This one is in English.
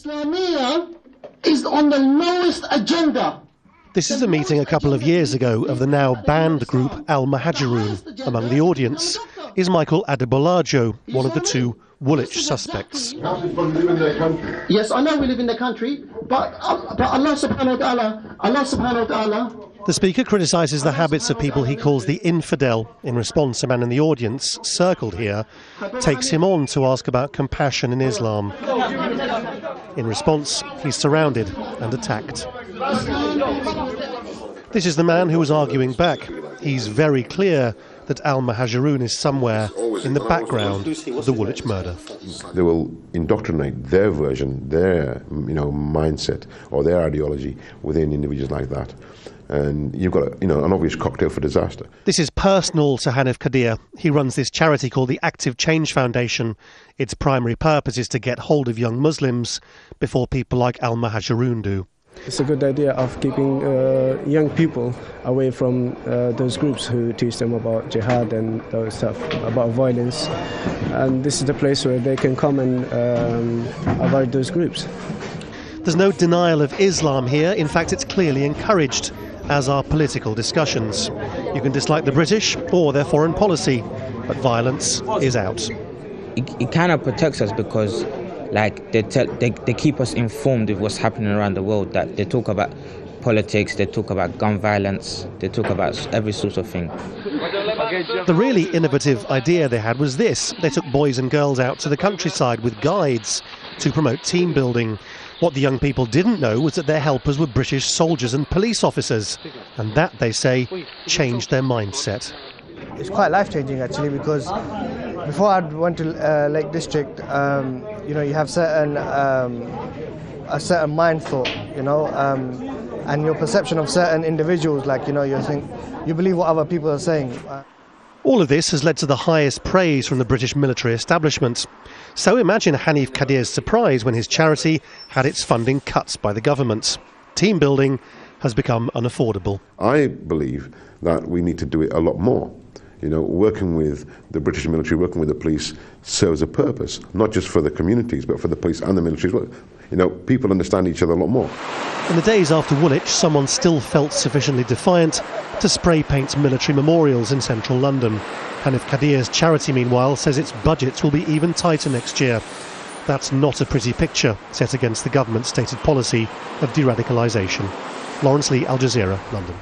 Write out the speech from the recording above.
Islamia is on the lowest agenda. This is a meeting a couple of years ago of the now banned group Al-Muhajirun. Among the audience is Michael Adebolajo, one of the two Woolwich suspects. Yes, I know we live in the country, but Allah subhanahu wa ta'ala. The speaker criticises the habits of people he calls the infidel. In response, a man in the audience, circled here, takes him on to ask about compassion in Islam. In response, he's surrounded and attacked. This is the man who was arguing back. He's very clear that Al-Muhajirun is somewhere in the background of the Woolwich murder. They will indoctrinate their version, their mindset or their ideology within individuals like that. And you've got an obvious cocktail for disaster. This is personal to Hanif Kadir. He runs this charity called the Active Change Foundation. Its primary purpose is to get hold of young Muslims before people like Al-Muhajirun do. It's a good idea of keeping young people away from those groups who teach them about jihad and those stuff, about violence. And this is the place where they can come and avoid those groups. There's no denial of Islam here. In fact, it's clearly encouraged, as are political discussions. You can dislike the British or their foreign policy, but violence is out. It kind of protects us because they keep us informed of what's happening around the world. That they talk about politics, they talk about gun violence, they talk about every sort of thing. The really innovative idea they had was this. They took boys and girls out to the countryside with guides to promote team building. What the young people didn't know was that their helpers were British soldiers and police officers, and that, they say, changed their mindset. It's quite life-changing actually, because before I went to Lake District, you have a certain mind thought, and your perception of certain individuals, you believe what other people are saying. All of this has led to the highest praise from the British military establishment. So imagine Hanif Kadir's surprise when his charity had its funding cut by the government. Team building has become unaffordable. I believe that we need to do it a lot more. Working with the British military, working with the police serves a purpose, not just for the communities, but for the police and the military as well. People understand each other a lot more. In the days after Woolwich, someone still felt sufficiently defiant to spray paint military memorials in central London. Hanif Kadir's charity, meanwhile, says its budgets will be even tighter next year. That's not a pretty picture set against the government's stated policy of de-radicalisation. Lawrence Lee, Al Jazeera, London.